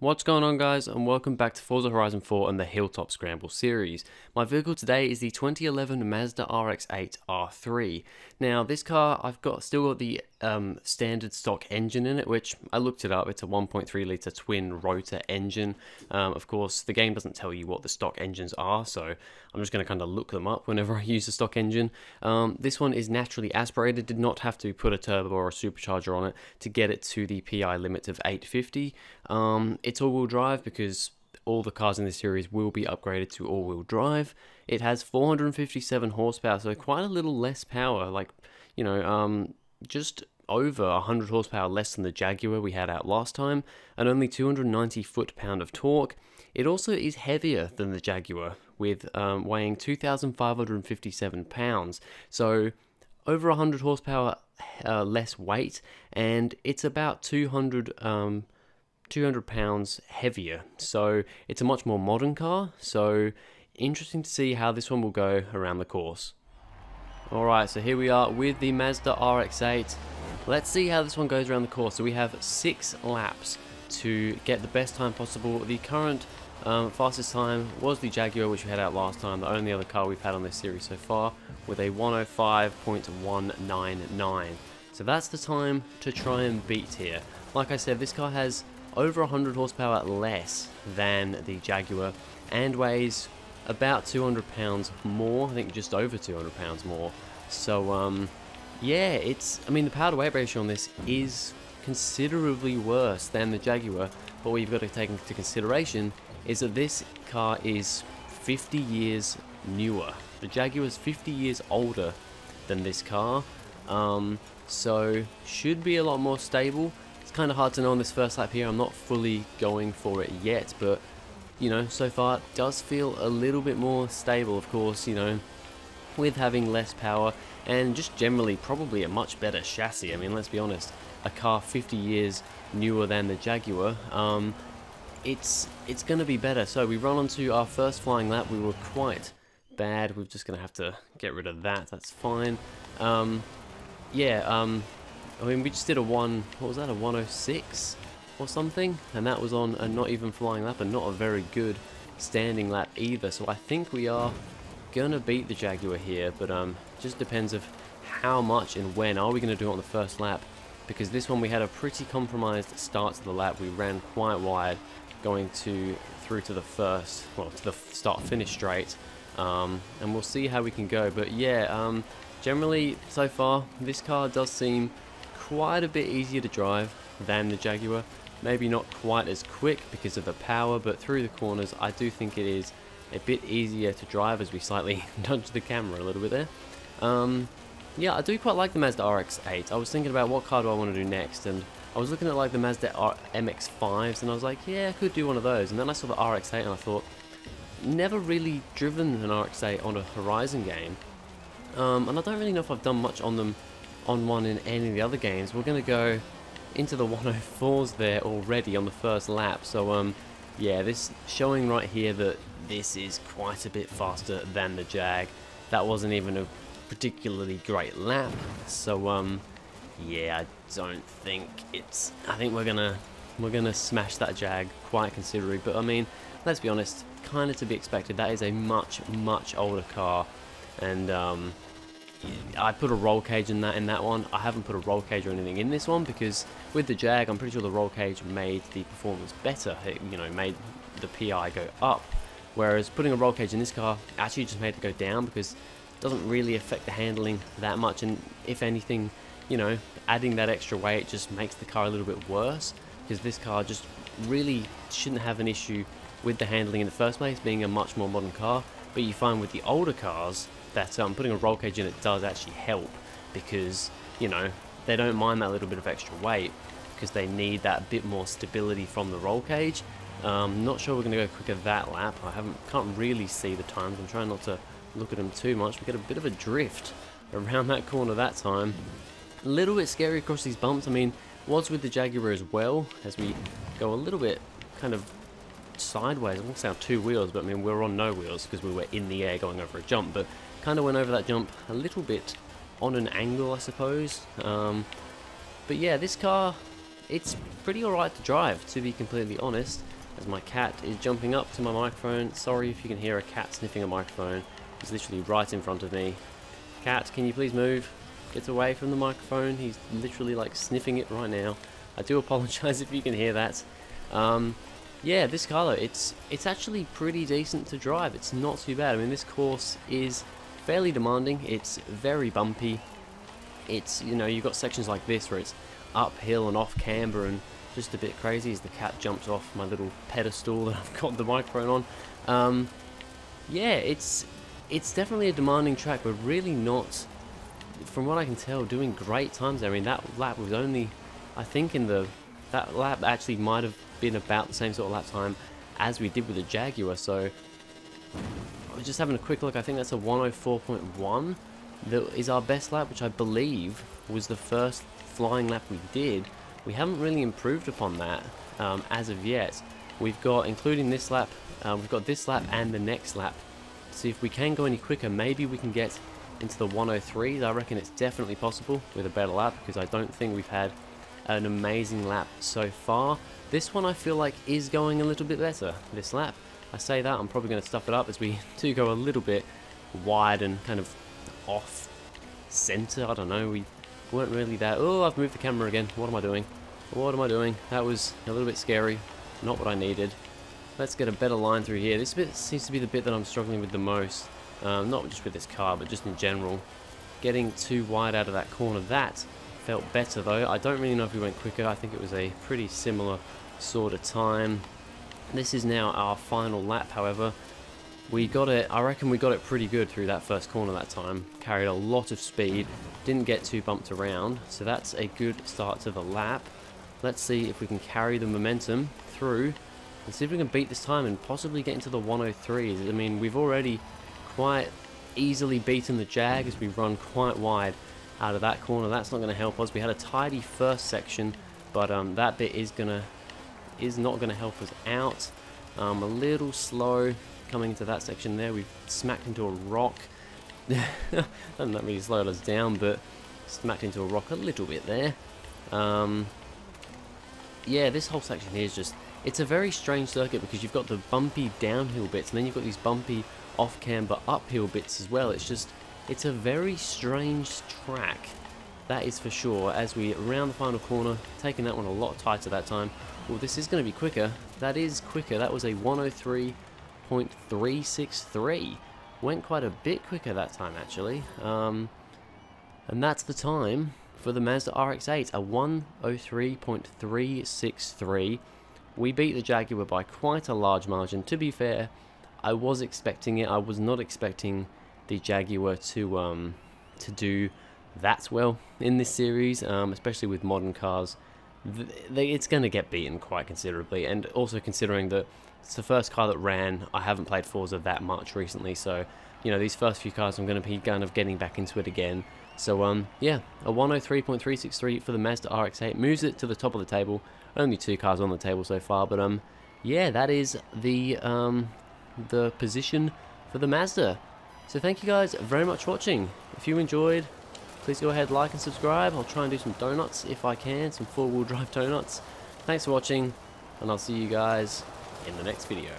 What's going on, guys, and welcome back to Forza Horizon 4 and the Hilltop Scramble series. My vehicle today is the 2011 Mazda RX-8 R3. Now this car, still got the standard stock engine in it, which I looked it up. It's a 1.3 litre twin rotor engine. Of course, the game doesn't tell you what the stock engines are, so I'm just going to kind of look them up whenever I use the stock engine. This one is naturally aspirated, did not have to put a turbo or a supercharger on it to get it to the PI limit of 850. It's all-wheel drive because all the cars in this series will be upgraded to all-wheel drive. It has 457 horsepower, so quite a little less power, like, you know, just over 100 horsepower less than the Jaguar we had out last time, and only 290 foot-pound of torque. It also is heavier than the Jaguar, with weighing 2,557 pounds, so over 100 horsepower less weight, and it's about 200 pounds heavier, so it's a much more modern car. So interesting to see how this one will go around the course. Alright, so here we are with the Mazda RX-8. Let's see how this one goes around the course. So we have 6 laps to get the best time possible. The current fastest time was the Jaguar, which we had out last time, the only other car we've had on this series so far, with a 105.199. So that's the time to try and beat here. Like I said, this car has over 100 horsepower less than the Jaguar and weighs about 200 pounds more. I think just over 200 pounds more. So yeah, I mean, the power to weight ratio on this is considerably worse than the Jaguar, but what you've got to take into consideration is that this car is 50 years newer. The Jaguar is 50 years older than this car, so should be a lot more stable. It's kind of hard to know on this first lap here. I'm not fully going for it yet, but you know, so far it does feel a little bit more stable. Of course, you know, with having less power and just generally probably a much better chassis. I mean, let's be honest, a car 50 years newer than the Jaguar, it's going to be better. So we run onto our first flying lap. We were quite bad. We're just going to have to get rid of that. That's fine. Yeah, I mean, we just did a what was that, a 106 or something? And that was on a not even flying lap and not a very good standing lap either. So I think we are gonna beat the Jaguar here, but just depends of how much and when are we gonna do it on the first lap, because this one we had a pretty compromised start to the lap. We ran quite wide going through to the first, well, to the start finish straight, and we'll see how we can go. But yeah, generally so far this car does seem quite a bit easier to drive than the Jaguar. Maybe not quite as quick because of the power, but through the corners I do think it is a bit easier to drive, as we slightly nudge the camera a little bit there. Yeah, I do quite like the Mazda RX-8. I was thinking about what car do I want to do next, and I was looking at like the Mazda MX-5s, and I was like, yeah, I could do one of those. And then I saw the RX-8 and I thought, never really driven an RX-8 on a Horizon game, and I don't really know if I've done much on them on one in any of the other games. We're going to go into the 104s there already on the first lap. So yeah, this showing right here that this is quite a bit faster than the Jag. That wasn't even a particularly great lap, so yeah, I don't think it's, I think we're gonna smash that Jag quite considerably. But I mean, let's be honest, kind of to be expected. That is a much older car, and I put a roll cage in that one. I haven't put a roll cage or anything in this one because with the Jag, I'm pretty sure the roll cage made the performance better. It, you know, made the PI go up, whereas putting a roll cage in this car actually just made it go down because it doesn't really affect the handling that much. And if anything, you know, adding that extra weight just makes the car a little bit worse, because this car just really shouldn't have an issue with the handling in the first place, being a much more modern car. But you find with the older cars that putting a roll cage in it does actually help, because, you know, they don't mind that little bit of extra weight because they need that bit more stability from the roll cage. Not sure we're going to go quicker that lap. Can't really see the times. I'm trying not to look at them too much. We get a bit of a drift around that corner that time. A little bit scary across these bumps. I mean, was with the Jaguar as well, as we go a little bit kind of sideways. I won't say on 2 wheels, but I mean, we were on no wheels because we were in the air going over a jump, but kind of went over that jump a little bit on an angle, I suppose. But yeah, this car, it's pretty alright to drive, to be completely honest. As my cat is jumping up to my microphone. Sorry if you can hear a cat sniffing a microphone. He's literally right in front of me. Cat, can you please move? Get away from the microphone. He's literally like sniffing it right now. I do apologize if you can hear that. Yeah, this car though, it's actually pretty decent to drive. It's not too bad. I mean, this course is fairly demanding. It's very bumpy. It's, you know, you've got sections like this where it's uphill and off camber and just a bit crazy as the cat jumps off my little pedestal that I've got the microphone on. Yeah, it's definitely a demanding track, but really not, from what I can tell, doing great times there. I mean, that lap was only, I think that lap actually might have been about the same sort of lap time as we did with the Jaguar. So I was just having a quick look. I think that's a 104.1 that is our best lap, which I believe was the first flying lap we did. We haven't really improved upon that as of yet. We've got, including this lap, we've got this lap and the next lap. See if we can go any quicker. Maybe we can get into the 103s. I reckon it's definitely possible with a better lap, because I don't think we've had an amazing lap so far. This one I feel like is going a little bit better, this lap. I say that, I'm probably going to stuff it up as we do go a little bit wide and kind of off center. I don't know, we weren't really that. Oh, I've moved the camera again. What am I doing? What am I doing? That was a little bit scary. Not what I needed. Let's get a better line through here. This bit seems to be the bit that I'm struggling with the most. Not just with this car, but just in general. Getting too wide out of that corner. That felt better though. I don't really know if we went quicker. I think it was a pretty similar sort of time. This is now our final lap, however. We got it, I reckon we got it pretty good through that first corner that time. Carried a lot of speed, didn't get too bumped around, so that's a good start to the lap. Let's see if we can carry the momentum through and see if we can beat this time and possibly get into the 103s. I mean, we've already quite easily beaten the Jag as we run quite wide out of that corner. That's not going to help us. We had a tidy first section, but that bit is not going to help us out. A little slow coming into that section there. We've smacked into a rock. Doesn't that really slowed us down, but smacked into a rock a little bit there. Yeah, this whole section here is just, it's a very strange circuit because you've got the bumpy downhill bits and then you've got these bumpy off camber uphill bits as well. It's just, it's a very strange track, that is for sure. As we round the final corner, taking that one a lot tighter that time. Well, this is going to be quicker. That is quicker. That was a 103.363. Went quite a bit quicker that time actually. And that's the time for the Mazda RX-8, a 103.363. We beat the Jaguar by quite a large margin. To be fair, I was expecting it. I was not expecting the Jaguar to do that well in this series, especially with modern cars. It's going to get beaten quite considerably, and also considering that it's the first car that ran. I haven't played Forza that much recently, so you know, these first few cars I'm going to be kind of getting back into it again. So yeah, a 103.363 for the Mazda RX-8 moves it to the top of the table. Only 2 cars on the table so far, but yeah, that is the position for the Mazda. So thank you guys very much for watching. If you enjoyed, please go ahead, like and subscribe. I'll try and do some donuts if I can, some 4-wheel drive donuts. Thanks for watching, and I'll see you guys in the next video.